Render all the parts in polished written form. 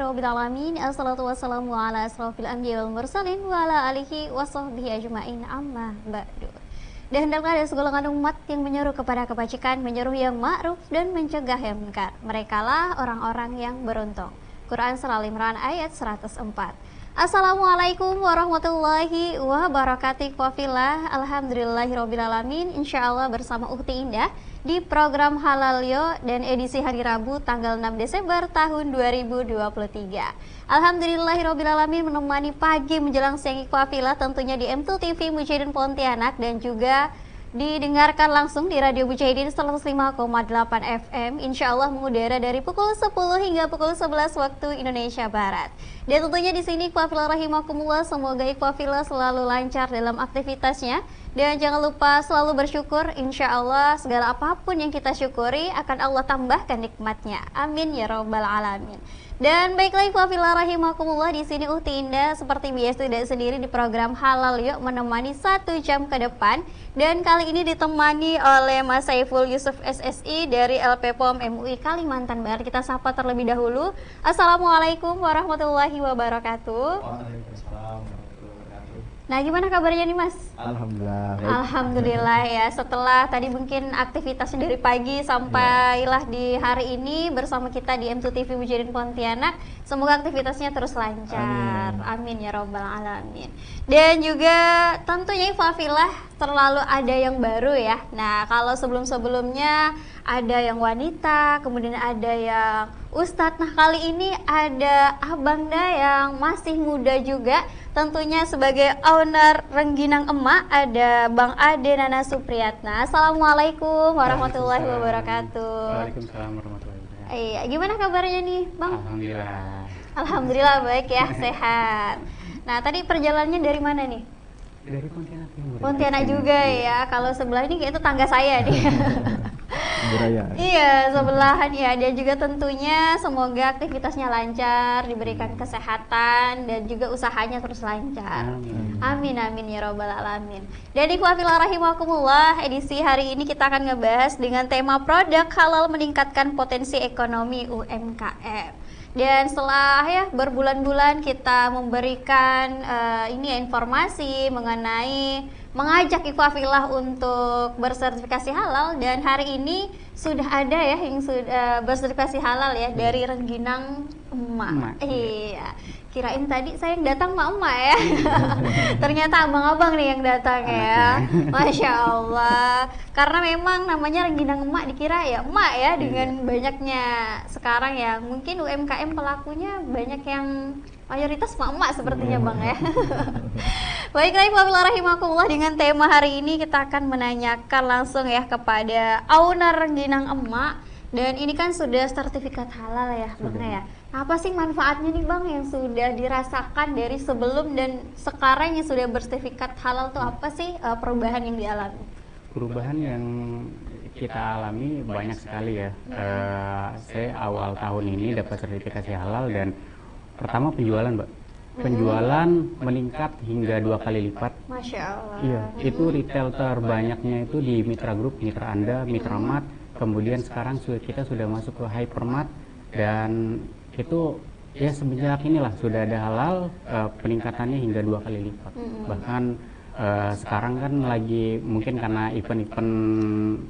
Alhamdulillahirobbilalamin. Assalatu wassalamu ala asrofil anbiya wal mursalin wa ala alihi wa sahbihi ajma'in amma ba'du. Dan hendaklah ada segolongan umat yang menyeru kepada kebajikan, menyuruh yang ma'ruf dan mencegah yang munkar. Merekalah orang-orang yang beruntung. Quran Surah Al-Imran ayat 104. Assalamualaikum warahmatullahi wabarakatuh. Wafilah, alhamdulillahirobbilalamin. Insyaallah bersama Ukhti Indah di program Halal Yo dan edisi hari Rabu tanggal 6 Desember tahun 2023. Alhamdulillahirobbilalamin menemani pagi menjelang siang Wafilah tentunya di M2 TV Mujahidin Pontianak dan juga didengarkan langsung di Radio Mujahidin 105,8 FM. Insya Allah mengudara dari pukul 10 hingga pukul 11 waktu Indonesia Barat. Dan tentunya di sini Ikhwafillah rahimakumullah, semoga Ikhwafillah selalu lancar dalam aktivitasnya. Dan jangan lupa selalu bersyukur, insya Allah segala apapun yang kita syukuri akan Allah tambahkan nikmatnya. Amin ya robbal alamin. Dan baiklah Ikhwafillah rahimakumullah, di sini Ukhti Indah seperti biasa tidak sendiri di program Halal Yuk menemani 1 jam ke depan. Dan kali ini ditemani oleh Mas Saiful Yusuf SSI dari LP POM MUI Kalimantan Barat. Kita sapa terlebih dahulu. Assalamualaikum warahmatullahi wabarakatuh. Waalaikumsalam warahmatullahi wabarakatuh. Nah, gimana kabarnya nih Mas? Alhamdulillah. Alhamdulillah ya, setelah tadi mungkin aktivitasnya dari pagi sampailah di hari ini bersama kita di M2 TV Mujahidin Pontianak. Semoga aktivitasnya terus lancar. Amin ya robbal alamin. Dan juga tentunya Ikhwafillah terlalu ada yang baru ya. Nah, kalau sebelum-sebelumnya ada yang wanita, kemudian ada yang ustadz. Nah, kali ini ada Abang Da yang masih muda juga. Tentunya sebagai owner Rengginang Emak ada Bang Ade Nana Supriyatna. Assalamualaikum warahmatullahi wabarakatuh. Waalaikumsalam warahmatullahi wabarakatuh. Iya, gimana kabarnya nih, Bang? Alhamdulillah. Alhamdulillah baik ya, sehat. Nah, tadi perjalanannya dari mana nih? Dari Pontianak Timur. Pontianak juga ya. Kalau sebelah ini kayak itu tangga saya nih. Buraya. Iya, sebelahan ya. Dan juga tentunya semoga aktivitasnya lancar, diberikan kesehatan dan juga usahanya terus lancar. Amin amin ya robbal alamin. Dan Ikhwafillah rahimakumullah, edisi hari ini kita akan ngebahas dengan tema produk halal meningkatkan potensi ekonomi UMKM. Dan setelah ya berbulan-bulan kita memberikan informasi mengenai mengajak Ikhwafillah untuk bersertifikasi halal, dan hari ini sudah ada ya yang sudah bersertifikasi halal ya dari Rengginang Emak. Iya. Kirain tadi saya yang datang emak ya. Ternyata abang-abang nih yang datang ya. Masya Allah. Karena memang namanya Rengginang Emak, dikira ya emak ya dengan banyaknya sekarang ya. Mungkin UMKM pelakunya banyak yang mayoritas emak-emak sepertinya Bang ya. Baiklah Ikhwafillah rahimakumullah, dengan tema hari ini kita akan menanyakan langsung ya kepada owner Rengginang Emak. Dan ini kan sudah sertifikat halal ya Bang ya. Apa sih manfaatnya nih Bang yang sudah dirasakan dari sebelum dan sekarang yang sudah bersertifikat halal tuh apa sih perubahan yang dialami? Perubahan yang kita alami banyak sekali ya. Saya awal tahun ini dapat sertifikasi halal dan pertama penjualan Mbak. Penjualan meningkat hingga 2 kali lipat. Masya Allah. Iya, itu retail terbanyaknya itu di Mitra Group, Mitra Anda, Mitra Mart. Kemudian sekarang kita sudah masuk ke Hypermart, dan itu ya semenjak inilah sudah ada halal, peningkatannya hingga 2 kali lipat. Bahkan sekarang kan lagi mungkin karena event-event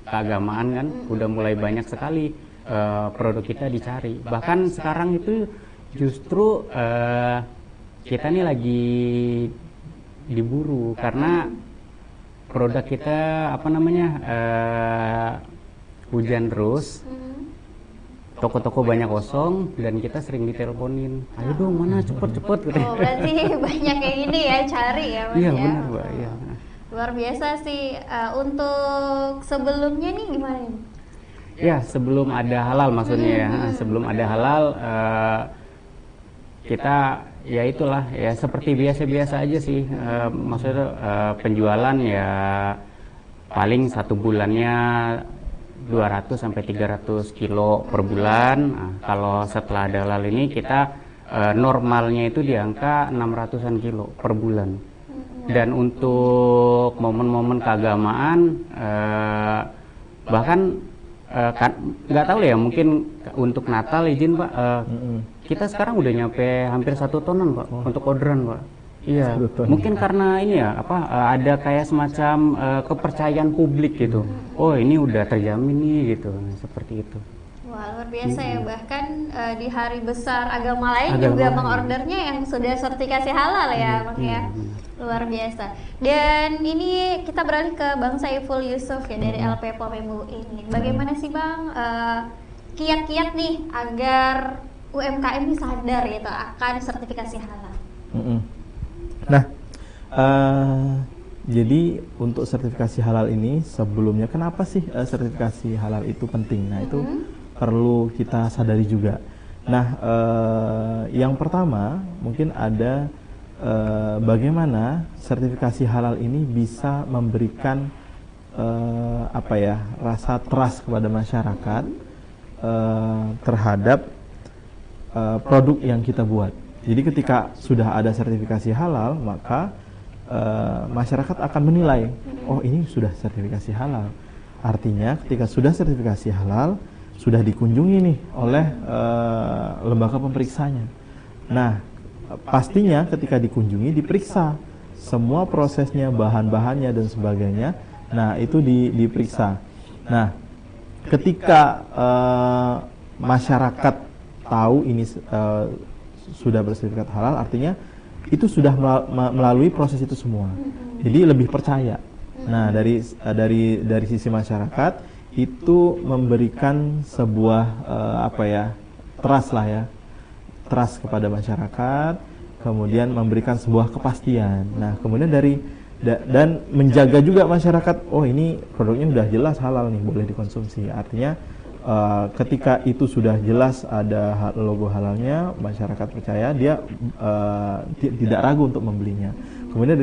keagamaan kan udah mulai banyak sekali produk kita dicari. Bahkan sekarang itu justru kita nih lagi diburu karena produk kita hujan terus, toko-toko banyak kosong dan kita sering diteleponin, ayo dong mana cepet-cepet gitu. Oh, berarti banyak yang ini ya cari ya Mas. Iya ya? benar Mbak. Iya. Luar biasa sih. Untuk sebelumnya nih gimana nih? Ya sebelum ada halal maksudnya ya. Sebelum ada halal kita ya itulah ya seperti biasa-biasa aja sih. Maksudnya penjualan ya paling 1 bulannya 200 sampai 300 kilo per bulan. Nah, kalau setelah ada halal ini kita normalnya itu di angka 600-an kilo per bulan. Dan untuk momen-momen keagamaan bahkan kan nggak tahu ya, mungkin untuk Natal izin Pak, kita sekarang udah nyampe hampir 1 tonan Pak untuk orderan Pak. Iya, 1 ton. mungkin karena ini ya ada kayak semacam kepercayaan publik gitu. Oh ini udah terjamin nih gitu, seperti itu. Wah, luar biasa ya, bahkan di hari besar agama lain Agama juga lain. mengordernya yang sudah sertifikasi halal ya Bang ya. Luar biasa. Dan ini kita beralih ke Bang Saiful Yusuf ya dari LP POM MUI ini. Bagaimana sih Bang kiat-kiat nih agar UMKM ini sadar gitu akan sertifikasi halal? Nah, jadi untuk sertifikasi halal ini sebelumnya kenapa sih sertifikasi halal itu penting? Nah, itu perlu kita sadari juga. Nah, yang pertama mungkin ada bagaimana sertifikasi halal ini bisa memberikan rasa trust kepada masyarakat terhadap produk yang kita buat. Jadi ketika sudah ada sertifikasi halal, maka masyarakat akan menilai, oh ini sudah sertifikasi halal. Artinya ketika sudah sertifikasi halal, sudah dikunjungi nih oleh lembaga pemeriksanya. Nah, pastinya ketika dikunjungi diperiksa semua prosesnya, bahan-bahannya dan sebagainya. Nah, itu diperiksa. Nah, ketika masyarakat tahu ini sudah bersertifikat halal, artinya itu sudah melalui proses itu semua. Jadi lebih percaya. Nah, dari sisi masyarakat itu memberikan sebuah trust lah ya, trust kepada masyarakat, kemudian memberikan sebuah kepastian. Nah, kemudian dan menjaga juga masyarakat, oh ini produknya sudah jelas halal nih, boleh dikonsumsi. Artinya ketika itu sudah jelas ada logo halalnya, masyarakat percaya, dia tidak ragu untuk membelinya. Kemudian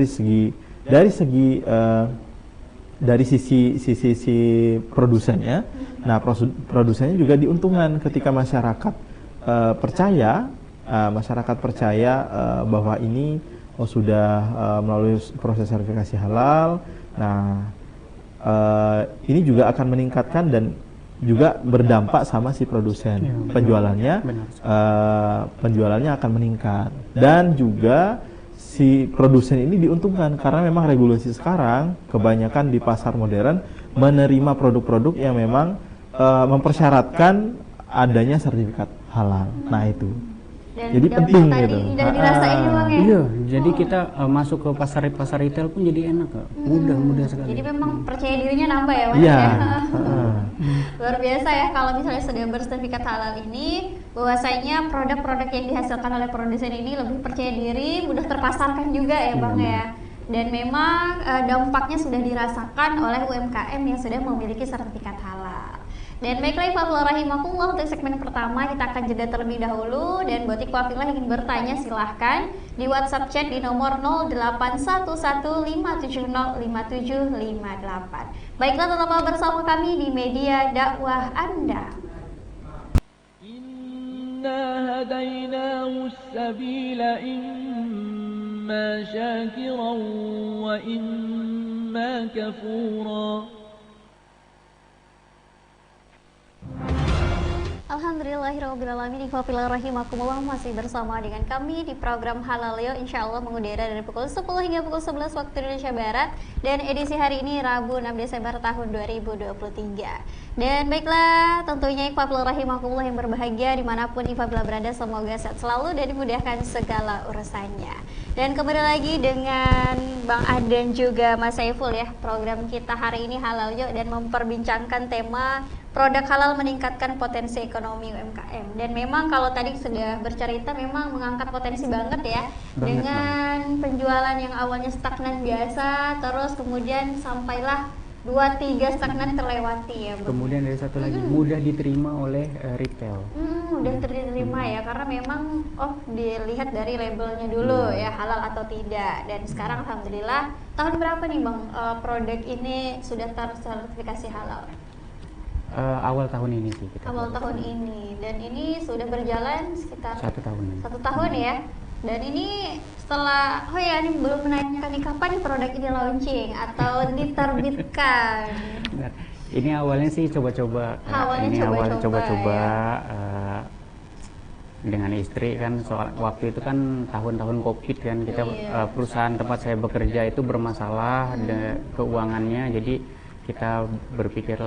dari sisi produsennya, nah produsennya juga diuntungkan ketika masyarakat percaya, bahwa ini sudah melalui proses sertifikasi halal. Nah, ini juga akan meningkatkan dan juga berdampak sama si produsen. Penjualannya akan meningkat, dan juga si produsen ini diuntungkan karena memang regulasi sekarang kebanyakan di pasar modern menerima produk-produk yang memang mempersyaratkan adanya sertifikat halal. Nah, itu. Dan jadi penting gitu. Udah dirasain Bang ya? Iya, jadi kita masuk ke pasar retail pun jadi enak Kak. Mudah sekali. Jadi memang percaya dirinya nambah ya Bang? Iya. Luar biasa ya kalau misalnya sudah bersertifikat halal ini, bahwasanya produk-produk yang dihasilkan oleh produsen ini lebih percaya diri, mudah terpasarkan juga ya Bang ya. Dan memang dampaknya sudah dirasakan oleh UMKM yang sudah memiliki sertifikat halal. Dan baiklah Ikhwafillah rahimakumullah, untuk segmen pertama kita akan jeda terlebih dahulu. Dan buat Ikhwafillah yang ingin bertanya silahkan di WhatsApp chat di nomor 08115705705758. Baiklah, tetaplah bersama kami di media dakwah Anda. Inna hadainahu as-sabila imma syakiran wa imma kafura. Alhamdulillahirrahmanirrahim. Ikhwafillah rahimakumullah, masih bersama dengan kami di program Halal Yo, insya Allah mengudara dari pukul 10 hingga pukul 11 waktu Indonesia Barat. Dan edisi hari ini Rabu 6 Desember tahun 2023. Dan baiklah, tentunya Ikhwafillah rahimakumullah yang berbahagia dimanapun Ikhwafillah berada, semoga sehat selalu dan dimudahkan segala urusannya. Dan kembali lagi dengan Bang Aden juga Mas Saiful ya, program kita hari ini Halal Yo, dan memperbincangkan tema produk halal meningkatkan potensi ekonomi UMKM. Dan memang kalau tadi sudah bercerita, memang mengangkat potensi banget ya, dengan penjualan yang awalnya stagnan biasa, terus kemudian sampailah 2-3 stagnan terlewati ya Bang. Kemudian dari satu lagi, mudah diterima oleh retail. Mudah diterima ya, karena memang dilihat dari labelnya dulu ya, halal atau tidak. Dan sekarang alhamdulillah, tahun berapa nih Bang produk ini sudah tersertifikasi halal? Awal tahun ini sih kita. Awal tahun ini, dan ini sudah berjalan sekitar 1 tahun. 1 tahun ya. Dan ini setelah, ini belum menanyakan nih kapan nih produk ini launching atau diterbitkan. Benar. Ini awalnya sih coba-coba. Awalnya Ini awal coba-coba, coba-coba ya. dengan istri kan, soal waktu itu kan tahun-tahun Covid kan, kita Iya. perusahaan tempat saya bekerja itu bermasalah keuangannya, jadi kita berpikir,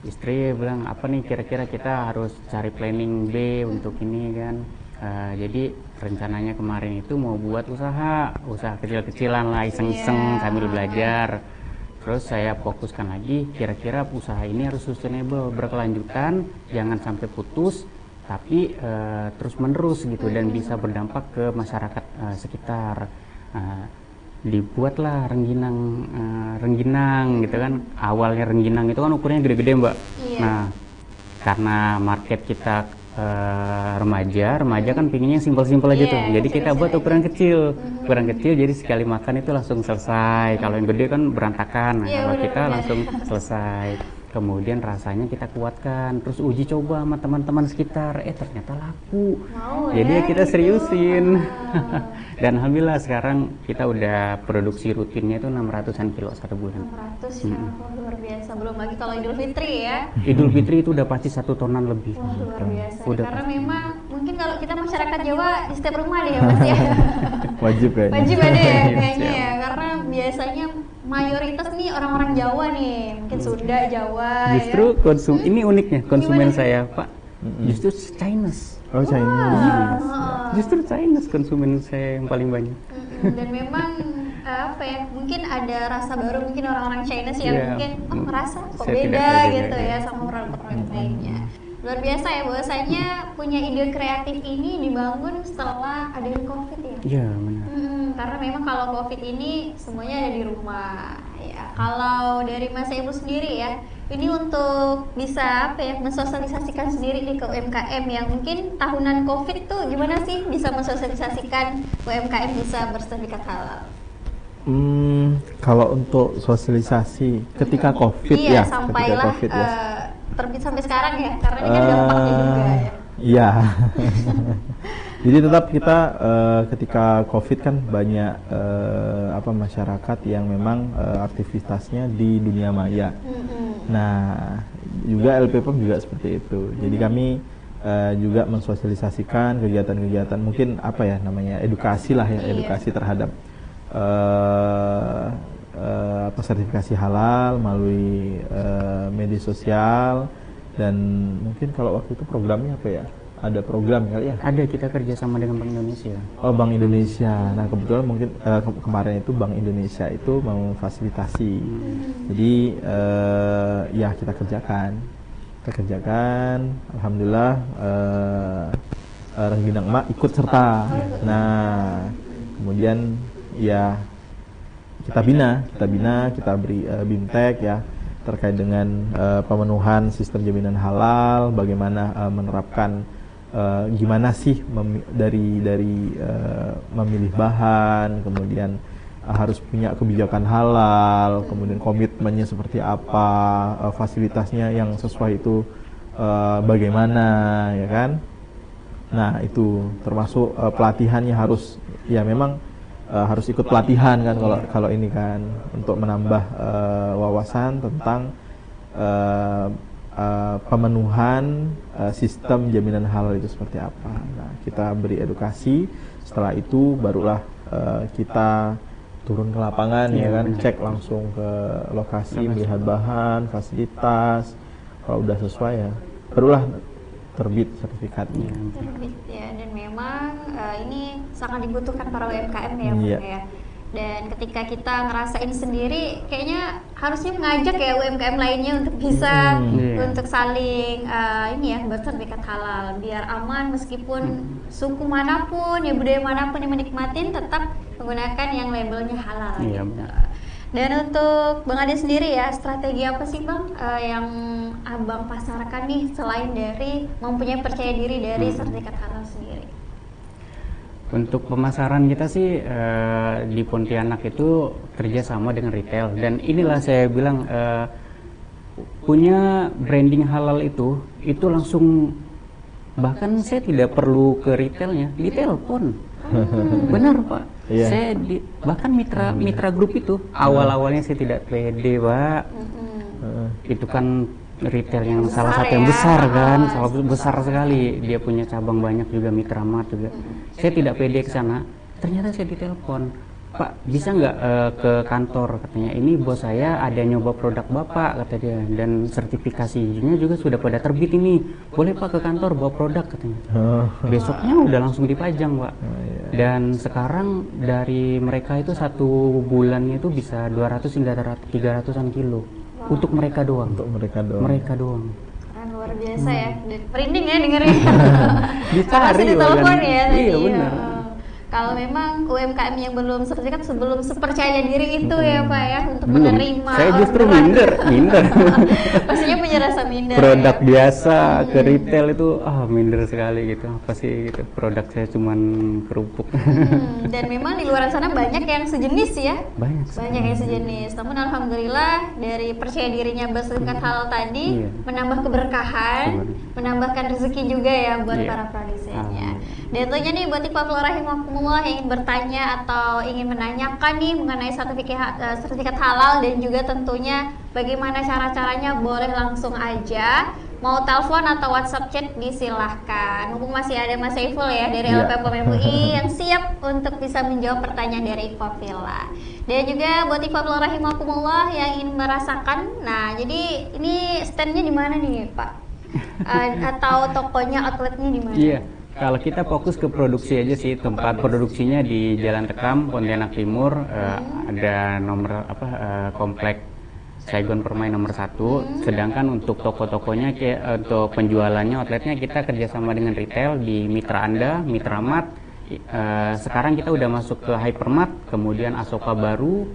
istri bilang apa nih kira-kira kita harus cari planning B untuk ini kan. Jadi rencananya kemarin itu mau buat usaha kecil-kecilan lah, iseng-iseng Iya. sambil belajar. Terus saya fokuskan lagi, kira-kira usaha ini harus sustainable, berkelanjutan, jangan sampai putus, tapi terus menerus gitu dan bisa berdampak ke masyarakat sekitar. Dibuatlah rengginang gitu kan. Awalnya rengginang itu kan ukurannya gede-gede, Mbak. Iya. Nah, karena market kita remaja kan pinginnya simpel-simpel aja Iya, tuh. Jadi kita kecil-kecil buat aja. ukuran kecil, jadi sekali makan itu langsung selesai. Kalau yang gede kan berantakan. Nah, Iya, kalau kita benar-benar. langsung selesai. Kemudian rasanya kita kuatkan, terus uji coba sama teman-teman sekitar, ternyata laku. Mau Jadi ya, ya kita gitu. seriusin. Wow. Dan alhamdulillah sekarang kita udah produksi rutinnya itu 600-an kilo satu bulan. 600 ya, wah, luar biasa. Belum lagi kalau Idul Fitri ya. Idul Fitri itu udah pasti 1 tonan lebih. Wah, luar biasa. Udah Karena pasti. memang mungkin kalau kita masyarakat Jawa di setiap rumah deh ya Mas ya. Wajib kayaknya. Wajib ada ya Wajib, kayaknya siap. ya. Karena biasanya mayoritas nih orang-orang Jawa nih. Mungkin Sunda, Jawa Justru ya. ini uniknya konsumen Gimana? saya, Pak. Justru Chinese. Oh, Chinese. Justru Chinese konsumen saya yang paling banyak. Dan memang apa ya, mungkin ada rasa baru, mungkin orang-orang Chinese yang Iya. mungkin rasa kok Saya tidak beda tahu gitu juga, ya ya. sama produk-produk lainnya. Luar biasa ya, bahwasanya punya ide kreatif ini dibangun setelah adanya COVID ya. Iya, benar. Karena memang kalau COVID ini semuanya ada di rumah. Ya, kalau dari Mas Ibu sendiri ya, ini untuk bisa apa ya, mensosialisasikan sendiri nih ke UMKM yang mungkin tahunan COVID tuh gimana sih bisa mensosialisasikan UMKM bisa bersertifikat halal? Kalau untuk sosialisasi ketika COVID Iya, ya, sampailah ketika COVID ya. terbit sampai sekarang ya, karena ini kan dampaknya juga ya. Iya. Jadi tetap kita ketika COVID kan banyak masyarakat yang memang aktivitasnya di dunia maya. Nah, juga LPPM juga seperti itu. Jadi kami juga mensosialisasikan kegiatan-kegiatan mungkin edukasi lah ya, Iya. edukasi terhadap sertifikasi halal melalui media sosial, dan mungkin kalau waktu itu programnya apa ya? Ada program kali ya? Ada, kita kerjasama dengan Bank Indonesia. Oh, Bank Indonesia. Nah, kebetulan mungkin kemarin itu Bank Indonesia itu memfasilitasi. Jadi ya kita kerjakan. Alhamdulillah Rengginang Emak ikut serta. Nah, kemudian ya kita bina, kita beri bimtek ya terkait dengan pemenuhan sistem jaminan halal, bagaimana menerapkan gimana sih dari memilih bahan, kemudian harus punya kebijakan halal, kemudian komitmennya seperti apa, fasilitasnya yang sesuai itu bagaimana, ya kan? Nah, itu termasuk pelatihannya harus ya memang harus ikut pelatihan kan kalau ini kan untuk menambah wawasan tentang pemenuhan sistem jaminan halal itu seperti apa. Nah, kita beri edukasi. Setelah itu barulah kita turun ke lapangan ya kan, cek langsung ke lokasi, melihat bahan, fasilitas. Kalau udah sesuai ya, barulah terbit sertifikatnya. Terbit ya, dan memang ini sangat dibutuhkan para UMKM ya, Bang, Iya. ya. Dan ketika kita ngerasain sendiri, kayaknya harusnya mengajak ya UMKM lainnya untuk bisa Iya. untuk saling ini ya bersertifikat halal, biar aman meskipun suku manapun ya, budaya manapun yang menikmatin tetap menggunakan yang labelnya halal. Iya, gitu. benar. Dan untuk Bang Ade sendiri ya, strategi apa sih Bang yang Abang pasarkan nih selain dari mempunyai percaya diri dari sertifikat halal sendiri? Untuk pemasaran kita sih di Pontianak itu kerjasama dengan retail, dan inilah saya bilang punya branding halal itu langsung, bahkan saya tidak perlu ke retailnya, di telepon. Benar Pak. Iya. Saya bahkan mitra grup itu awal-awalnya saya tidak pede Pak. itu kan retail yang salah Besar satu yang ya. besar kan, Ah, salah besar sekali. Dia punya cabang banyak juga, Mitra Mart juga. Saya tidak pede ke sana. Ternyata saya ditelepon, Pak bisa nggak ke kantor, katanya ini bos saya ada nyoba produk Bapak, kata dia, dan sertifikasinya juga sudah pada terbit ini, boleh Pak ke kantor bawa produk, katanya. Besoknya udah langsung dipajang, Pak. Dan sekarang dari mereka itu satu bulannya itu bisa 200 hingga 300-an kilo untuk mereka doang. Untuk mereka doang. Mereka doang. Keren, luar biasa ya. Merinding ya dengerin. Dicari Masih ditelepon bahkan. ya tadi. Iya, benar. Kalau memang UMKM yang belum sertifikat sebelum sepercaya diri itu ya Pak ya untuk Belum. menerima Saya justru orderan. minder. Pastinya punya rasa minder. Produk ya. biasa ke retail itu minder sekali gitu. Apa sih gitu? Produk saya cuman kerupuk. Dan memang di luar sana banyak yang sejenis ya. Banyak. Banyak yang sejenis. Namun alhamdulillah dari percaya dirinya bersertifikat halal tadi Iya. menambah keberkahan, menambahkan rezeki juga ya buat Iya. para produsennya. Alhamdulillah. Dan tentunya nih buat Ikhwafil Rahimakumullah yang ingin bertanya atau ingin menanyakan nih mengenai sertifikat halal dan juga tentunya bagaimana cara-caranya, boleh langsung aja mau telepon atau WhatsApp chat disilahkan. Mumpung masih ada Mas Saiful ya dari Iya. LPPOM MUI yang siap untuk bisa menjawab pertanyaan dari Ikhwafillah. Dan juga buat Ikhwafil Rahimakumullah yang ingin merasakan, nah jadi ini standnya di mana nih Pak? Atau tokonya, outletnya di mana? Iya. Kalau kita fokus ke produksi aja sih, tempat produksinya di Jalan Tekam, Pontianak Timur, ada nomor komplek Saigon Permai nomor 1. Sedangkan untuk toko-tokonya untuk penjualannya, outletnya kita kerjasama dengan retail di Mitra Anda, Mitra Mart. Sekarang kita udah masuk ke Hypermart, kemudian Asoka Baru.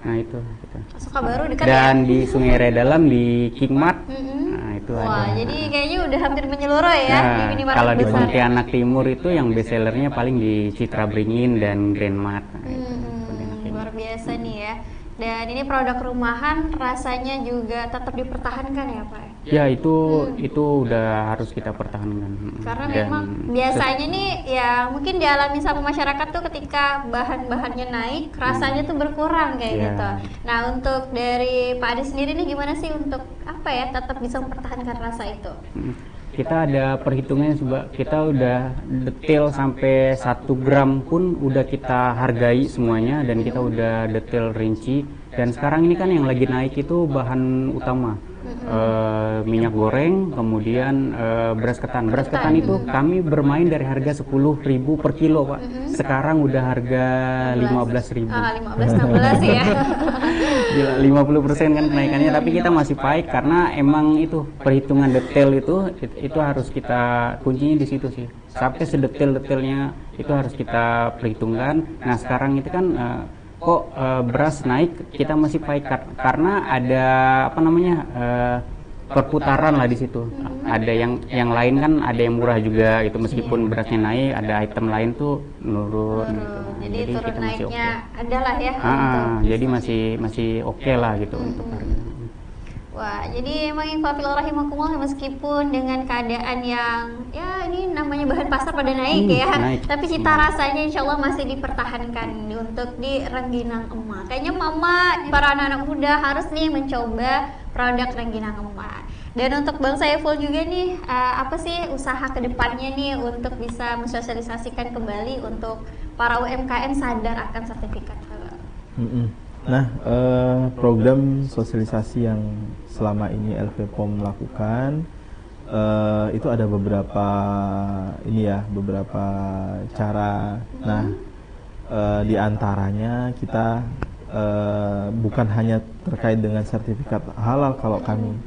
Nah itu. Gitu. Asoka Baru dekat Dan ya? di Sungai Redalam di Kingmart. Mm-mm. Nah itu Wah, ada. jadi kayaknya udah hampir menyeluruh ya di Nah, minimarket kalau di besar. Pontianak Timur itu yang best sellernya paling di Citra Beringin dan Grand Mart. Nah, itu, Pontianak Timur. Luar biasa nih ya. Dan ini produk rumahan rasanya juga tetap dipertahankan ya Pak? Ya itu udah harus kita pertahankan. Karena Dan memang biasanya nih ya mungkin dialami sama masyarakat tuh ketika bahan-bahannya naik rasanya tuh berkurang kayak Iya. gitu. Nah untuk dari Pak Adi sendiri nih gimana sih untuk apa ya tetap bisa mempertahankan rasa itu? kita ada perhitungannya coba, kita udah detail sampai 1 gram pun udah kita hargai semuanya dan kita udah detail rinci. Dan sekarang ini kan yang lagi naik itu bahan utama, minyak goreng, kemudian beras ketan. Beras ketan itu kami bermain dari harga 10.000 per kilo Pak, sekarang udah harga 15.000. 15-16 ya. Gila, 50% kan kenaikannya, tapi kita masih baik karena emang itu perhitungan detail itu harus kita kuncinya di situ sih. Sampai sedetail-detailnya itu harus kita perhitungkan. Nah, sekarang itu kan kok beras naik kita masih baik karena ada apa namanya perputaran lah di situ. Ada yang lain kan ada yang murah juga gitu, meskipun berasnya naik ada item lain tuh nurun gitu. Jadi turun kita masih naiknya oke. adalah ya. untuk Jadi masih oke lah gitu untuk harga. Wah, jadi emang Ikhwafil Rahimakumullah meskipun dengan keadaan yang ya ini namanya bahan pasar pada naik ya, naik. tapi cita rasanya insya Allah masih dipertahankan untuk di Rengginang Emak. Kayaknya mama, para anak-anak muda harus nih mencoba produk Rengginang Emak. Dan untuk Bang Saiful juga nih, apa sih usaha kedepannya nih untuk bisa mensosialisasikan kembali untuk para UMKM sadar akan sertifikat halal? Nah, program sosialisasi yang selama ini LPPOM lakukan itu ada beberapa beberapa cara. Nah, di antaranya kita bukan hanya terkait dengan sertifikat halal kalau kami,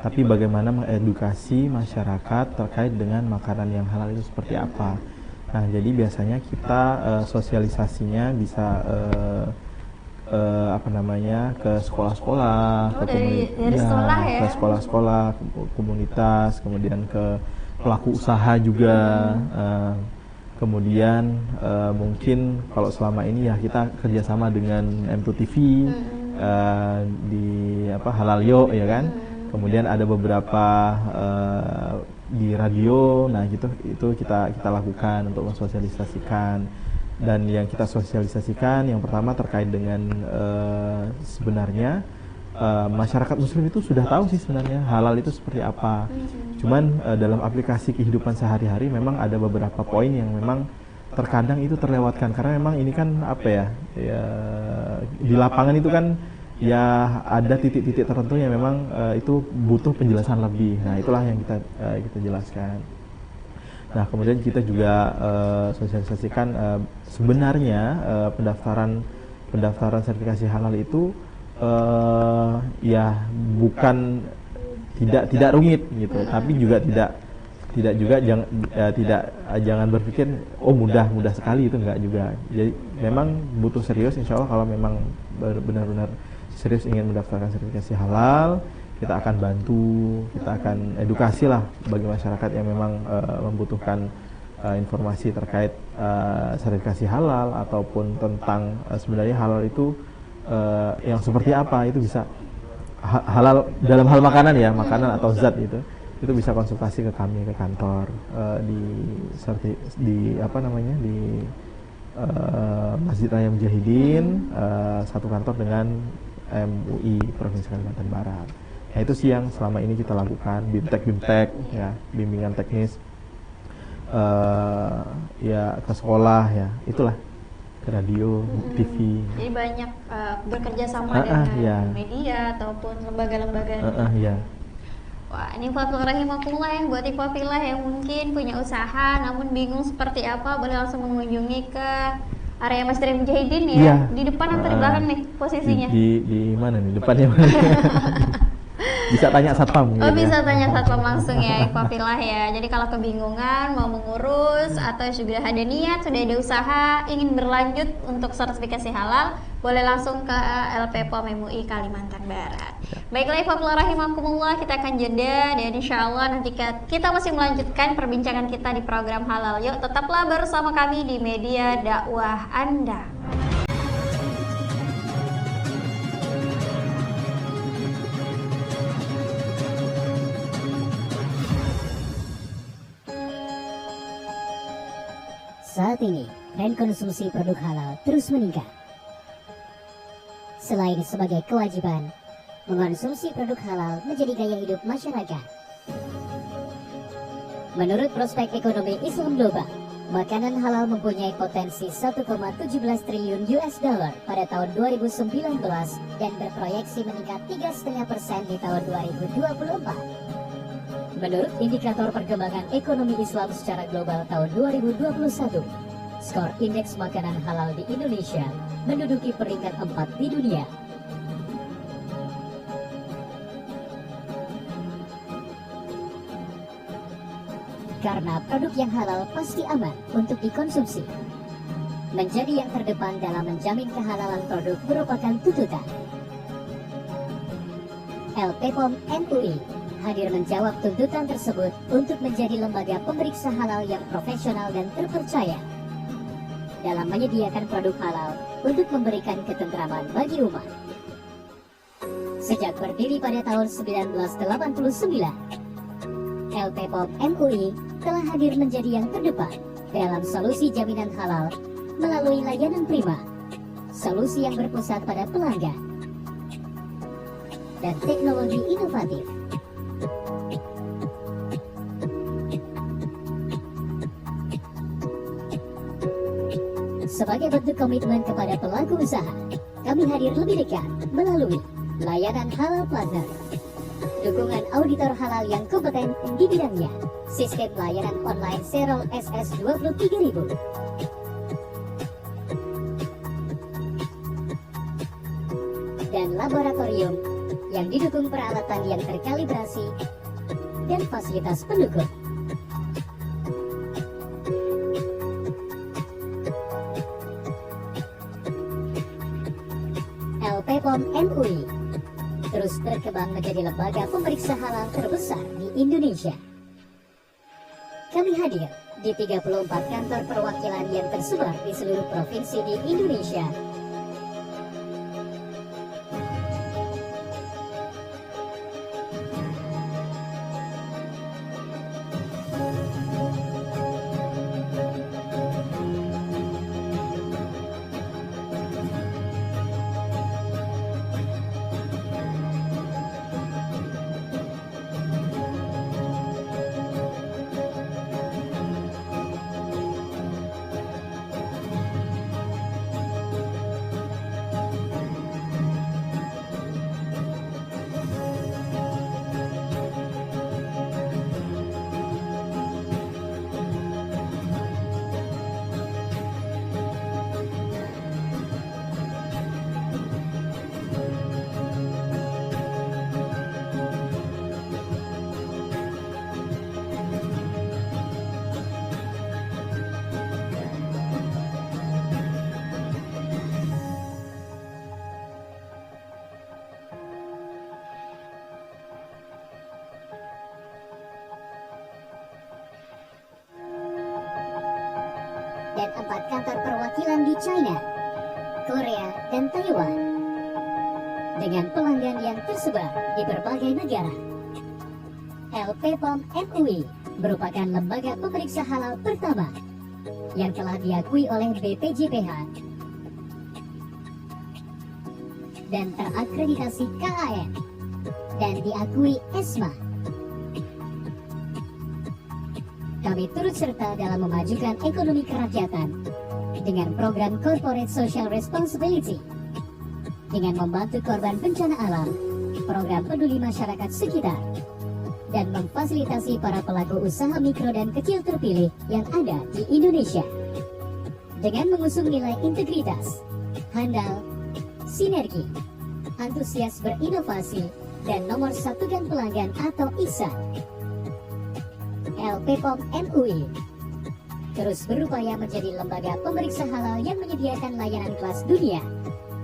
tapi bagaimana mengedukasi masyarakat terkait dengan makanan yang halal itu seperti apa. Nah, jadi biasanya kita sosialisasinya bisa ke sekolah-sekolah, dari sekolah ya? ke sekolah-sekolah, komunitas, kemudian ke pelaku usaha juga, kemudian mungkin kalau selama ini ya kita kerjasama dengan M2TV di Halal Yo ya kan, kemudian ada beberapa di radio, nah gitu itu kita lakukan untuk mensosialisasikan. Dan yang kita sosialisasikan yang pertama terkait dengan sebenarnya masyarakat muslim itu sudah tahu sih sebenarnya halal itu seperti apa. Cuman dalam aplikasi kehidupan sehari-hari memang ada beberapa poin yang memang terkadang itu terlewatkan karena memang ini kan apa ya, di lapangan itu kan ya ada titik-titik tertentu yang memang itu butuh penjelasan lebih. Nah, itulah yang kita jelaskan. Nah, kemudian kita juga sosialisasikan sebenarnya pendaftaran sertifikasi halal itu ya bukan tidak rumit gitu, tapi juga jangan berpikir mudah sekali, itu enggak juga. Jadi memang butuh serius, insya Allah kalau memang benar-benar serius ingin mendaftarkan sertifikasi halal, kita akan bantu, kita akan edukasi lah bagi masyarakat yang memang membutuhkan informasi terkait sertifikasi halal ataupun tentang sebenarnya halal itu yang seperti apa. Itu bisa halal dalam hal makanan ya, makanan atau zat itu bisa konsultasi ke kami, ke kantor di Masjid Raya Mujahidin, satu kantor dengan MUI Provinsi Kalimantan Barat. Nah, itu sih yang selama ini kita lakukan, bimtek ya, bimbingan teknis ya ke sekolah ya, itulah, ke radio, TV. Jadi banyak bekerja sama dengan ya. media ataupun lembaga-lembaga. Ya. Wah, ini Ikhwafilah rahimakumullah ya, buat ikhwafilah yang mungkin punya usaha namun bingung seperti apa, boleh langsung mengunjungi ke area Masjid Raya Mujahidin ya. Iya. Di depan atau di belakang nih posisinya? Di mana nih? Depannya mana? Bisa tanya satpam gitu. Bisa tanya satpam langsung ya, ikhwafilah ya. Jadi kalau kebingungan mau mengurus atau sudah ada niat, sudah ada usaha ingin berlanjut untuk sertifikasi halal, boleh langsung ke LP POM MUI Kalimantan Barat. Baiklah ikhwafilah rahimakumullah, kita akan jeda dan insyaallah nanti kita masih melanjutkan perbincangan kita di program Halal Yuk. Tetaplah bersama kami di media dakwah Anda. Saat ini, tren konsumsi produk halal terus meningkat. Selain sebagai kewajiban, mengonsumsi produk halal menjadi gaya hidup masyarakat. Menurut prospek ekonomi Islam global, makanan halal mempunyai potensi 1,17 triliun US dollar pada tahun 2019 dan berproyeksi meningkat 3,5% di tahun 2024. Menurut indikator perkembangan ekonomi Islam secara global tahun 2021, skor indeks makanan halal di Indonesia menduduki peringkat 4 di dunia. Karena produk yang halal pasti aman untuk dikonsumsi. Menjadi yang terdepan dalam menjamin kehalalan produk merupakan tuntutan. LP POM MUI hadir menjawab tuntutan tersebut untuk menjadi lembaga pemeriksa halal yang profesional dan terpercaya dalam menyediakan produk halal untuk memberikan ketentraman bagi umat. Sejak berdiri pada tahun 1989, LP POM MUI telah hadir menjadi yang terdepan dalam solusi jaminan halal melalui layanan prima, solusi yang berpusat pada pelanggan, dan teknologi inovatif. Sebagai bentuk komitmen kepada pelaku usaha, kami hadir lebih dekat melalui layanan halal partner, dukungan auditor halal yang kompeten di bidangnya, sistem layanan online Serol SS 23.000, dan laboratorium yang didukung peralatan yang terkalibrasi dan fasilitas pendukung. LP POM MUI terus berkembang menjadi lembaga pemeriksa halal terbesar di Indonesia. Kami hadir di 34 kantor perwakilan yang tersebar di seluruh provinsi di Indonesia. dan 4 kantor perwakilan di China, Korea, dan Taiwan. Dengan pelanggan yang tersebar di berbagai negara. LPPOM MUI merupakan lembaga pemeriksa halal pertama yang telah diakui oleh BPJPH dan terakreditasi KAN dan diakui ESMA. Kami turut serta dalam memajukan ekonomi kerakyatan dengan program Corporate Social Responsibility, dengan membantu korban bencana alam, program peduli masyarakat sekitar, dan memfasilitasi para pelaku usaha mikro dan kecil terpilih yang ada di Indonesia. Dengan mengusung nilai integritas, handal, sinergi, antusias berinovasi, dan nomor satukan pelanggan atau ISA. LPPOM MUI terus berupaya menjadi lembaga pemeriksa halal yang menyediakan layanan kelas dunia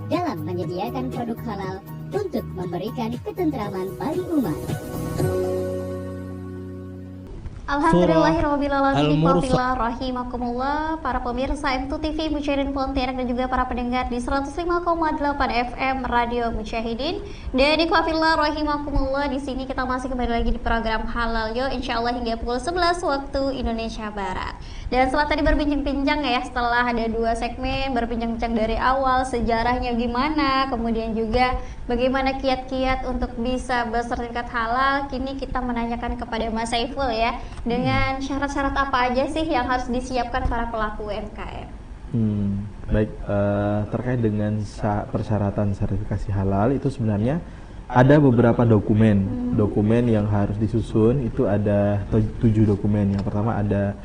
dalam menyediakan produk halal untuk memberikan ketentraman bagi umat. Alhamdulillahirrahmanirrahim. Rahimakumullah. Para pemirsa M2 TV, Mujahidin Pontianak, dan juga para pendengar di 105,8 FM Radio Mujahidin. Dan ikhwafillah rahimakumullah, di sini kita masih kembali lagi di program Halal Yo, insyaallah hingga pukul 11 waktu Indonesia Barat. Dan setelah tadi berbincang-bincang ya, setelah ada 2 segmen, berbincang-bincang dari awal sejarahnya gimana, kemudian juga bagaimana kiat-kiat untuk bisa bersertifikat halal, kini kita menanyakan kepada Mas Saiful ya, dengan syarat-syarat apa aja sih yang harus disiapkan para pelaku UMKM? Baik, terkait dengan persyaratan sertifikasi halal itu sebenarnya ada beberapa dokumen yang harus disusun. Itu ada 7 dokumen. Yang pertama ada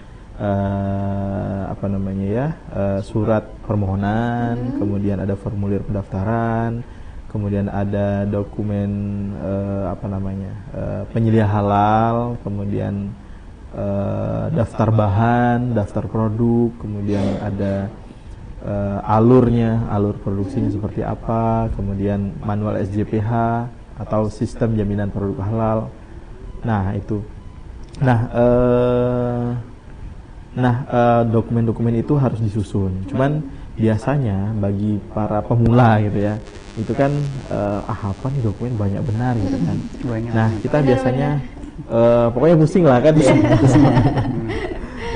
surat permohonan, kemudian ada formulir pendaftaran, kemudian ada dokumen penyedia halal, kemudian daftar bahan, daftar produk, kemudian ada alur produksinya seperti apa, kemudian manual SJPH atau sistem jaminan produk halal. Nah itu, dokumen-dokumen itu harus disusun. Cuman biasanya bagi para pemula gitu ya, itu kan apa nih dokumen banyak benar gitu kan. Nah kita biasanya pokoknya pusing lah kan.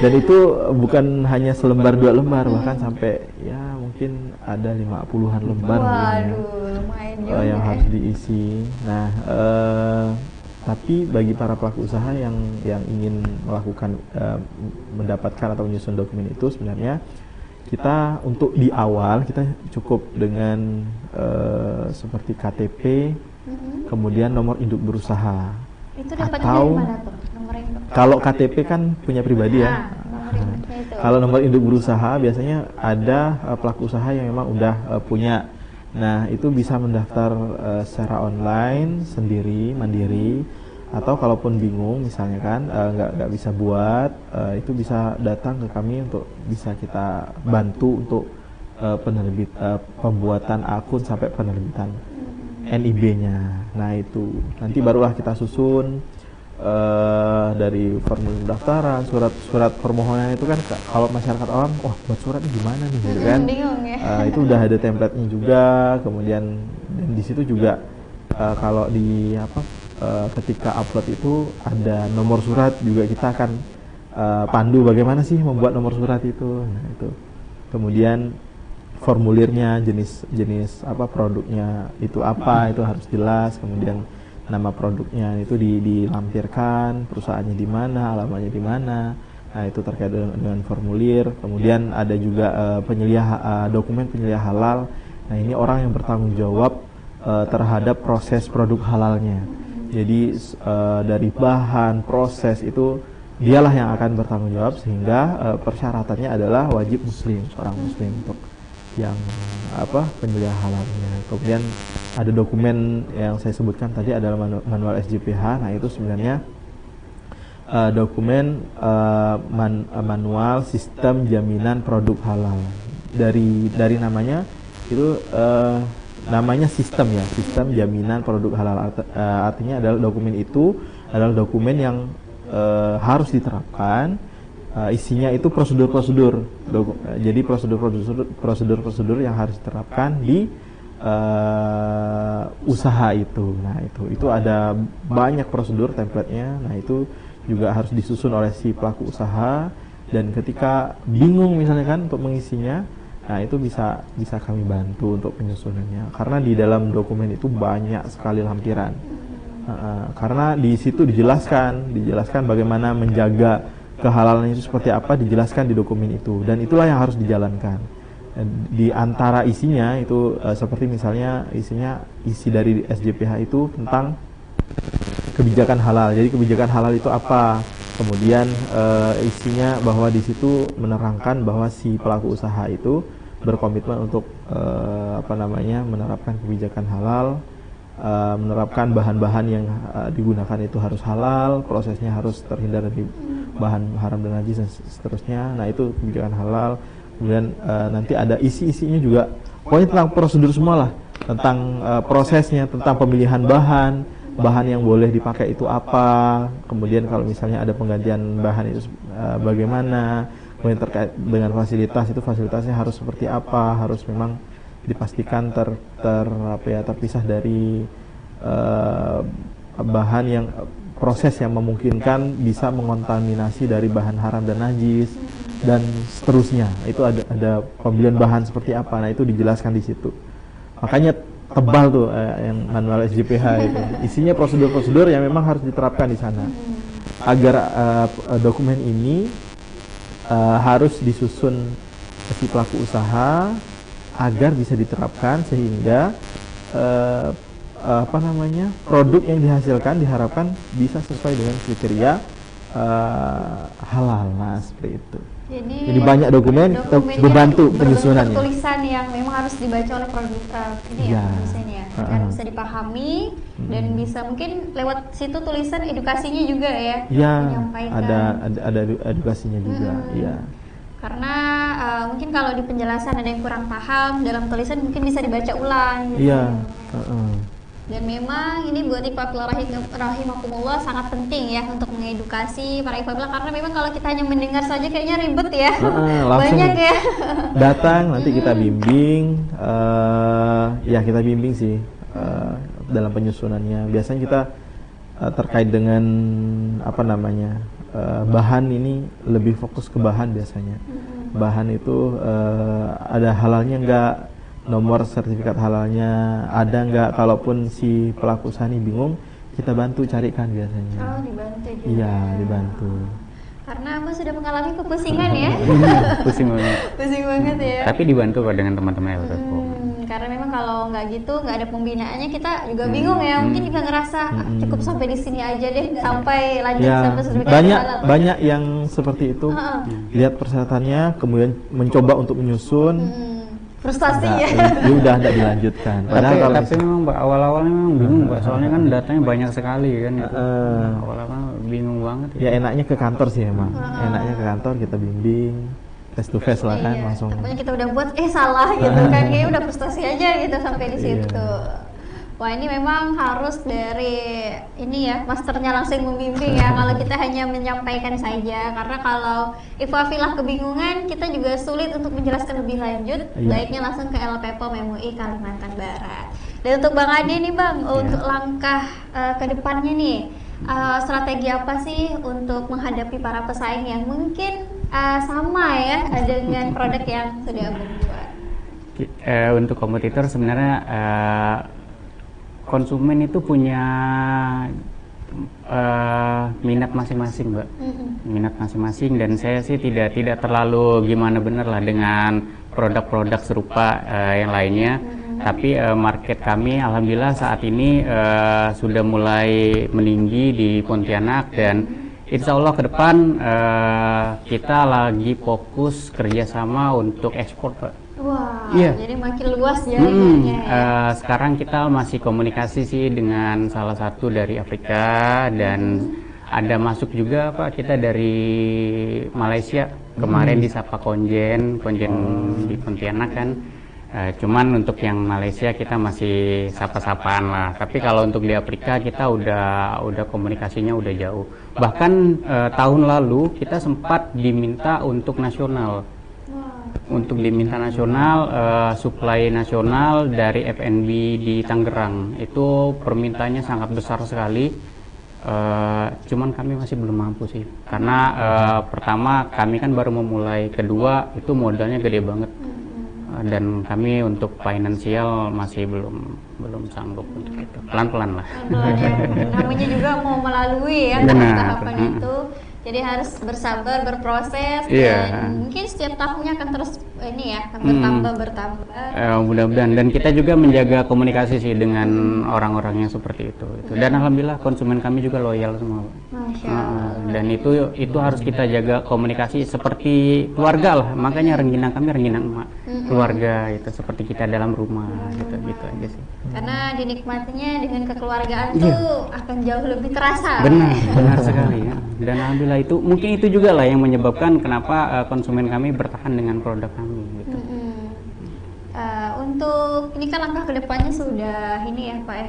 Dan itu bukan hanya selembar 2 lembar, bahkan sampai ya mungkin ada 50-an lembar. Waduh, lumayan juga yang harus diisi. Nah tapi bagi para pelaku usaha yang ingin melakukan mendapatkan atau menyusun dokumen itu, sebenarnya kita untuk di awal kita cukup dengan seperti KTP, kemudian nomor induk berusaha. Itu dapatnya Atau dari mana tuh? Nomor induk? Kalau KTP kan punya pribadi ya. Nomor induknya itu. Kalau nomor induk berusaha biasanya ada pelaku usaha yang memang udah punya. Nah itu bisa mendaftar secara online sendiri, mandiri, atau kalaupun bingung misalnya kan nggak bisa buat, itu bisa datang ke kami untuk bisa kita bantu untuk pembuatan akun sampai penerbitan NIB-nya. Nah itu nanti barulah kita susun dari formulir pendaftaran, surat permohonan itu kan kalau masyarakat awam, wah buat suratnya gimana nih gitu kan. Bingung ya. Itu udah ada template-nya juga, kemudian dan di situ juga kalau di ketika upload itu ada nomor surat juga, kita akan pandu bagaimana sih membuat nomor surat itu. Nah itu kemudian formulirnya, jenis produknya itu apa, itu harus jelas. Kemudian nama produknya itu dilampirkan, perusahaannya di mana, alamatnya di mana. Nah itu terkait dengan formulir. Kemudian ada juga dokumen penyelia halal. Nah ini orang yang bertanggung jawab terhadap proses produk halalnya. Jadi dari bahan, proses itu dialah yang akan bertanggung jawab, sehingga persyaratannya adalah wajib muslim, seorang muslim untuk yang penyelia halalnya. Kemudian ada dokumen yang saya sebutkan tadi adalah manual SJPH. Nah itu sebenarnya dokumen manual sistem jaminan produk halal. Dari namanya itu namanya sistem ya, sistem jaminan produk halal. Artinya adalah dokumen itu adalah dokumen yang harus diterapkan isinya itu prosedur-prosedur. Jadi prosedur-prosedur yang harus diterapkan di usaha itu. Nah, itu ada banyak prosedur template-nya. Nah, itu juga harus disusun oleh si pelaku usaha, dan ketika bingung misalnya kan untuk mengisinya, nah itu bisa kami bantu untuk penyusunannya, karena di dalam dokumen itu banyak sekali lampiran. Karena di situ dijelaskan bagaimana menjaga kehalalan itu seperti apa, dijelaskan di dokumen itu, dan itulah yang harus dijalankan. Di antara isinya itu seperti misalnya isi dari SJPH itu tentang kebijakan halal. Jadi kebijakan halal itu apa? Kemudian isinya bahwa di situ menerangkan bahwa si pelaku usaha itu berkomitmen untuk menerapkan kebijakan halal, menerapkan bahan-bahan yang digunakan itu harus halal, prosesnya harus terhindar dari bahan haram dan najis dan seterusnya. Nah, itu kebijakan halal. Kemudian nanti ada isi-isinya juga, pokoknya tentang prosedur semua lah, tentang prosesnya, tentang pemilihan bahan yang boleh dipakai itu apa, kemudian kalau misalnya ada penggantian bahan itu bagaimana, kemudian terkait dengan fasilitas, itu fasilitasnya harus seperti apa, harus memang dipastikan terpisah dari bahan yang proses yang memungkinkan bisa mengontaminasi dari bahan haram dan najis dan seterusnya. Itu ada pembelian bahan seperti apa. Nah, itu dijelaskan di situ. Makanya tebal tuh yang manual SJPH itu. Isinya prosedur-prosedur yang memang harus diterapkan di sana. Agar dokumen ini harus disusun si pelaku usaha agar bisa diterapkan sehingga produk yang dihasilkan diharapkan bisa sesuai dengan kriteria halal. Nah, seperti itu. Jadi banyak dokumen membantu penyusunannya. Tulisan yang memang harus dibaca oleh produsen ya, agar bisa dipahami dan bisa mungkin lewat situ tulisan edukasinya juga ya. Menyampaikan. Ada edukasinya juga. Iya. Karena mungkin kalau di penjelasan ada yang kurang paham dalam tulisan mungkin bisa dibaca ulang. Gitu. Iya. Dan memang ini buat Ikhwafillah rahimakumullah sangat penting ya untuk mengedukasi para ikhwafillah, karena memang kalau kita hanya mendengar saja kayaknya ribet ya. Banyak ya. Datang nanti kita bimbing, kita bimbing sih dalam penyusunannya. Biasanya kita terkait dengan bahan ini lebih fokus ke bahan biasanya. Bahan itu ada halalnya enggak? Nomor sertifikat halalnya ada nggak? Kalaupun si pelaku usaha ini bingung, kita bantu carikan biasanya. Oh, dibantu juga. Iya, dibantu. Karena Abang sudah mengalami kepusingan ya. Pusing banget. Pusing banget ya. Tapi dibantu kok dengan teman-teman LPPO. Karena memang kalau nggak gitu, nggak ada pembinaannya, kita juga bingung ya. Mungkin juga ngerasa cukup sampai di sini aja deh, sampai lanjut sampai sertifikat halal. Banyak yang seperti itu. Lihat persyaratannya, kemudian mencoba untuk menyusun. Frustasi ya. Udah tidak dilanjutkan. Padahal tapi memang awal-awalnya memang bingung, Pak. Soalnya kan datanya banyak sekali kan. Awal-awal bingung banget. Ya enaknya ke kantor sih emang. Enaknya ke kantor kita bimbing, face to face lah kan, langsung. Takutnya kita udah buat salah gitu kan, kayaknya udah frustasi aja gitu sampai di situ. Wah, ini memang harus dari ini ya, masternya langsung membimbing ya. Kalau kita hanya menyampaikan saja, karena kalau ikhwafillah kebingungan, kita juga sulit untuk menjelaskan lebih lanjut. Baiknya langsung ke LPPOM MUI Kalimantan Barat. Dan untuk Bang Ade nih Bang, untuk langkah ke depannya nih, strategi apa sih untuk menghadapi para pesaing yang mungkin sama ya dengan produk yang sudah Abang buat? Untuk kompetitor sebenarnya konsumen itu punya minat masing-masing, Mbak. Minat masing-masing, dan saya sih tidak terlalu gimana bener lah dengan produk-produk serupa yang lainnya. Tapi market kami alhamdulillah saat ini sudah mulai meninggi di Pontianak, dan insya Allah ke depan kita lagi fokus kerjasama untuk ekspor, Pak. Wah, jadi makin luas jaringannya ya. Sekarang kita masih komunikasi sih dengan salah satu dari Afrika, dan ada masuk juga Pak kita dari Malaysia. Kemarin disapa Konjen di Pontianak kan. Cuman untuk yang Malaysia kita masih sapa-sapaan lah. Tapi kalau untuk di Afrika kita udah komunikasinya udah jauh. Bahkan tahun lalu kita sempat diminta untuk nasional. Untuk diminta nasional, suplai nasional dari FNB di Tangerang. Itu permintaannya sangat besar sekali. Cuman kami masih belum mampu sih. Karena pertama kami kan baru memulai, kedua itu modalnya gede banget. Dan kami untuk finansial masih belum sanggup untuk itu, pelan-pelan lah. Namanya juga mau melalui ya tahapan itu, jadi harus bersabar, berproses, dan mungkin setiap tahunnya akan terus bertambah. Mudah-mudahan, dan kita juga menjaga komunikasi sih dengan orang-orang yang seperti itu. Dan alhamdulillah konsumen kami juga loyal semua. Dan itu harus kita jaga komunikasi seperti keluarga lah. Makanya rengginang kami rengginang emak, keluarga itu seperti kita dalam rumah gitu aja sih. Karena dinikmatinya dengan kekeluargaan tuh akan jauh lebih terasa. Benar sekali ya. Dan alhamdulillah mungkin itu juga lah yang menyebabkan kenapa konsumen kami bertahan dengan produk kami gitu. Untuk ini kan langkah kedepannya sudah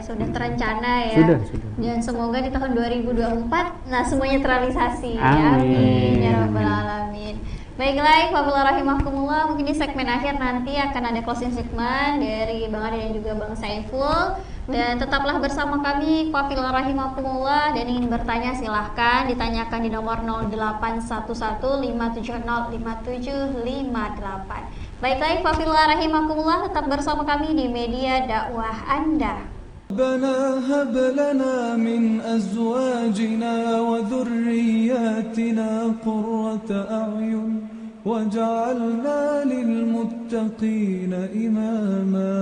sudah terencana ya. Sudah. Dan semoga di tahun 2024 semuanya terrealisasi. Amin. Ya rabbal alamin. Baiklah, Ikhwafillah rahimakumullah, mungkin di segmen akhir nanti akan ada closing statement dari Bang Ade dan juga Bang Saiful. Dan tetaplah bersama kami, Ikhwafillah rahimakumullah, dan ingin bertanya silahkan ditanyakan di nomor 0811575758. Baiklah, Ikhwafillah rahimakumullah, tetap bersama kami di media dakwah Anda. ربنا هب لنا من أزواجنا وذرياتنا قرة أعين واجعلنا للمتقين إماما.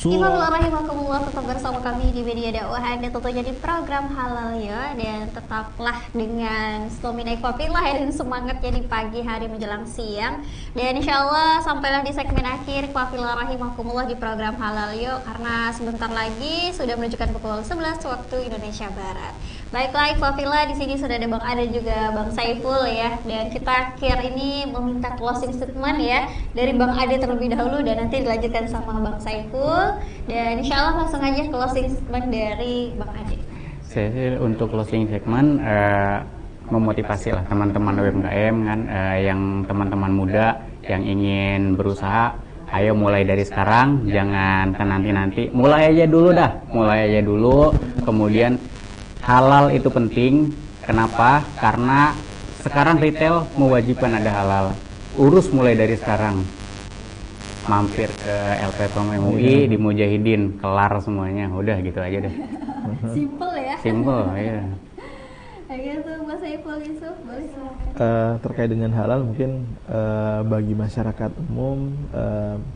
Ikhwafillah rahimakumullah, tetap bersama kami di media dakwah Anda, tentunya di program Halal ya, dan tetaplah dengan stamina Ikhwafillah dan semangatnya di pagi hari menjelang siang. Dan insya Allah sampailah di segmen akhir Ikhwafillah rahimakumullah di program Halal yuk, karena sebentar lagi sudah menunjukkan pukul 11 waktu Indonesia Barat. Baiklah Ikhwafillah, di sini sudah ada Bang Ade juga Bang Saiful ya, dan kita akhir ini meminta closing statement ya dari Bang Ade terlebih dahulu, dan nanti dilanjutkan sama Bang Saiful. Dan insya Allah langsung aja closing statement dari Bang Ade. Saya untuk closing statement memotivasi lah teman-teman UMKM kan, yang teman-teman muda yang ingin berusaha, ayo mulai dari sekarang, jangan ke nanti-nanti, mulai aja dulu, kemudian halal itu penting. Kenapa? Karena sekarang retail mewajibkan ada halal, urus mulai dari sekarang. Mampir ke LPPM MUI di Mujahidin, kelar semuanya, udah gitu aja deh. Simple ya. Simple ya. Gitu, Mas Saiful Yusuf, boleh silakan. Terkait dengan halal, mungkin bagi masyarakat umum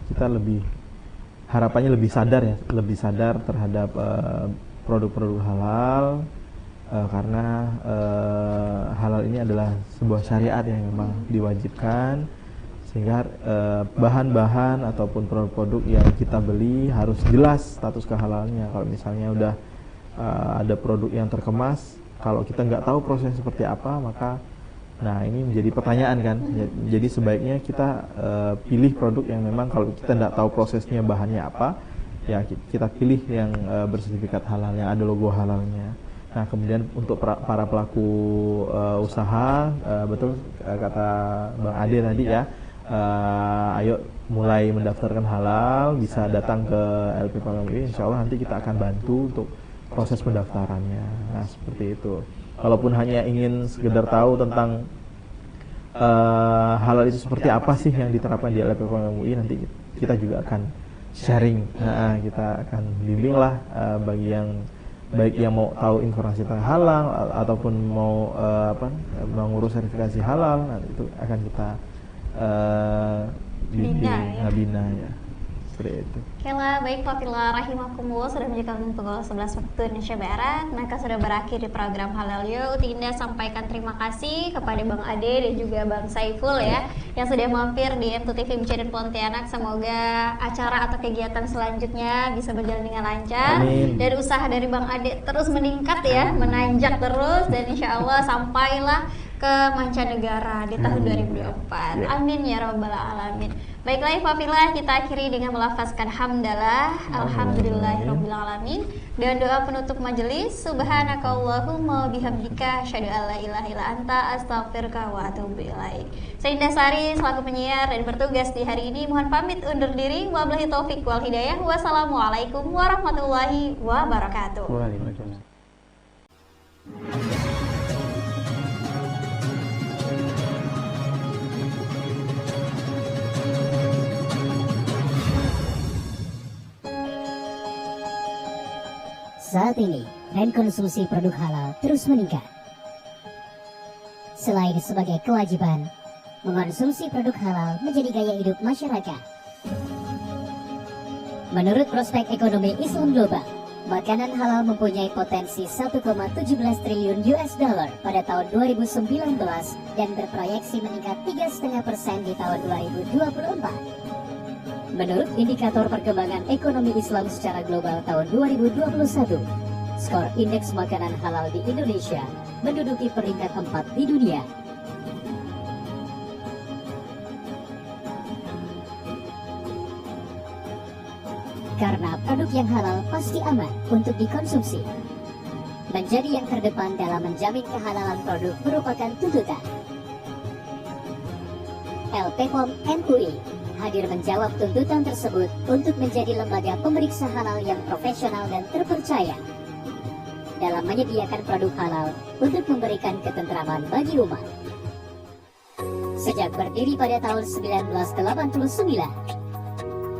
kita harapannya lebih sadar terhadap produk-produk halal, karena halal ini adalah sebuah syariat yang memang diwajibkan, sehingga bahan-bahan ataupun produk-produk yang kita beli harus jelas status kehalalnya. Kalau misalnya udah ada produk yang terkemas, kalau kita nggak tahu proses seperti apa, maka ini menjadi pertanyaan kan. Jadi sebaiknya kita pilih produk yang memang kalau kita nggak tahu prosesnya bahannya apa, ya kita pilih yang bersertifikat halal, yang ada logo halalnya. Nah, kemudian untuk para pelaku usaha, betul kata Bang Ade tadi ya, ayo mulai mendaftarkan halal, bisa datang ke LPPM MUI, insya Allah nanti kita akan bantu untuk proses pendaftarannya. Nah, seperti itu. Walaupun hanya ingin sekedar tahu tentang halal itu seperti apa sih yang diterapkan di LPPM MUI, nanti kita juga akan sharing. Kita akan bimbing lah bagi yang baik yang mau tahu informasi tentang halal ataupun mau mengurus sertifikasi halal, itu akan kita bina ya, seperti itu. Oke lah, baik Ikhwafillah rahimakumullah, sudah menunjukkan pukul 11 waktu Indonesia Barat, maka sudah berakhir di program Halal Yuk. Tinda sampaikan terima kasih kepada Bang Ade dan juga Bang Saiful ya, yang sudah mampir di M2TV Mujahidin Pontianak. Semoga acara atau kegiatan selanjutnya bisa berjalan dengan lancar. Amin. Dan usaha dari Bang Ade terus meningkat ya, menanjak terus, dan insya Allah sampailah ke mancanegara di tahun 2024. Amin ya rabbal alamin. Baiklah Ikhwafillah, kita akhiri dengan melafazkan hamdalah, alhamdulillahirabbil alamin, dan doa penutup majelis. Subhanakallahumma bihamdika asyhadu an la ilaha illa anta astaghfiruka wa atubu ilaik. Saya Indah Sari selaku penyiar dan bertugas di hari ini mohon pamit undur diri. Wabillahi taufik wal hidayah. Wassalamualaikum warahmatullahi wabarakatuh. Waalaikumsalam. Saat ini, tren konsumsi produk halal terus meningkat. Selain sebagai kewajiban, mengonsumsi produk halal menjadi gaya hidup masyarakat. Menurut prospek ekonomi Islam global, makanan halal mempunyai potensi 1,17 triliun US dollar pada tahun 2019 dan berproyeksi meningkat 3,5% di tahun 2024. Menurut indikator perkembangan ekonomi Islam secara global tahun 2021, skor indeks makanan halal di Indonesia menduduki peringkat 4 di dunia. Karena produk yang halal pasti aman untuk dikonsumsi. Menjadi yang terdepan dalam menjamin kehalalan produk merupakan tuntutan. LPPOM MUI hadir menjawab tuntutan tersebut untuk menjadi lembaga pemeriksa halal yang profesional dan terpercaya dalam menyediakan produk halal untuk memberikan ketentraman bagi umat. Sejak berdiri pada tahun 1989,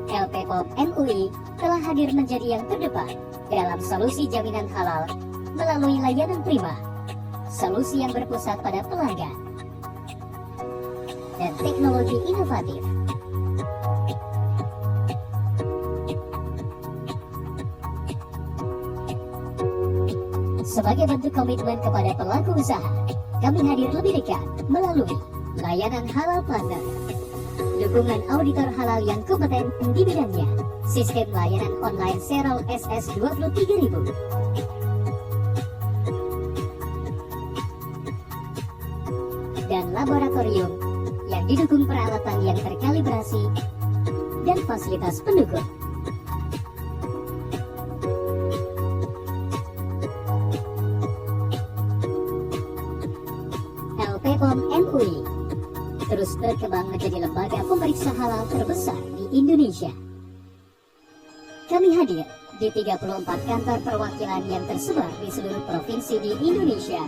LPPOM MUI telah hadir menjadi yang terdepan dalam solusi jaminan halal melalui layanan prima, solusi yang berpusat pada pelanggan, dan teknologi inovatif. Sebagai bentuk komitmen kepada pelaku usaha, kami hadir lebih dekat melalui layanan halal partner, dukungan auditor halal yang kompeten di bidangnya, sistem layanan online Serol SS 23.000, dan laboratorium yang didukung peralatan yang terkalibrasi dan fasilitas pendukung. LPPOM MUI terus berkembang menjadi lembaga pemeriksa halal terbesar di Indonesia. Kami hadir di 34 kantor perwakilan yang tersebar di seluruh provinsi di Indonesia.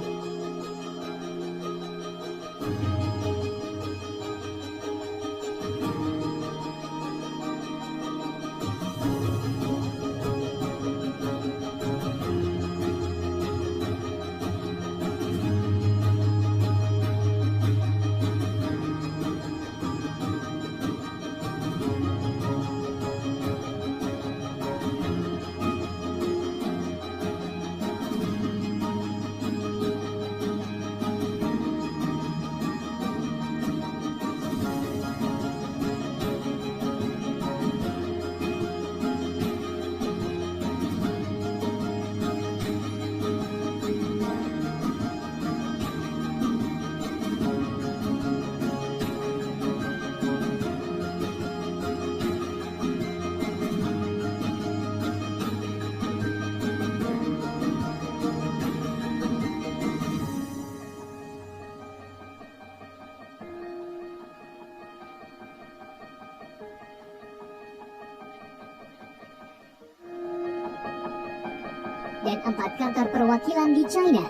Dan 4 kantor perwakilan di China,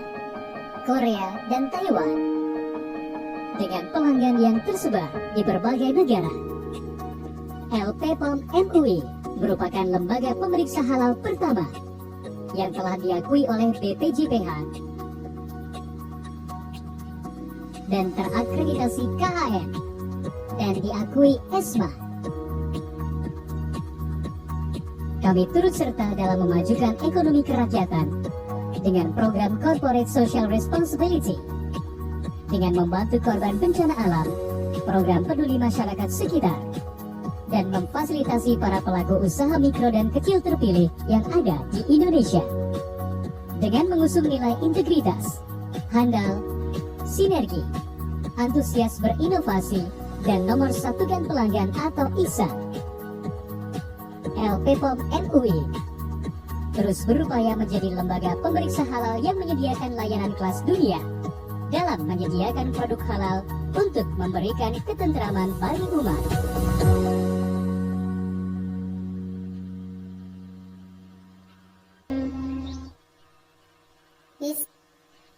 Korea, dan Taiwan, dengan pelanggan yang tersebar di berbagai negara. LPPOM MUI merupakan lembaga pemeriksa halal pertama yang telah diakui oleh BPJPH dan terakreditasi KHN dan diakui ESMA. Kami turut serta dalam memajukan ekonomi kerakyatan dengan program Corporate Social Responsibility, dengan membantu korban bencana alam, program peduli masyarakat sekitar, dan memfasilitasi para pelaku usaha mikro dan kecil terpilih yang ada di Indonesia. Dengan mengusung nilai integritas, handal, sinergi, antusias berinovasi, dan nomor satukan pelanggan atau ISA. LPPOM MUI terus berupaya menjadi lembaga pemeriksa halal yang menyediakan layanan kelas dunia dalam menyediakan produk halal untuk memberikan ketentraman bagi umat.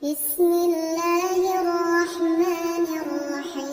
Bismillahirrahmanirrahim.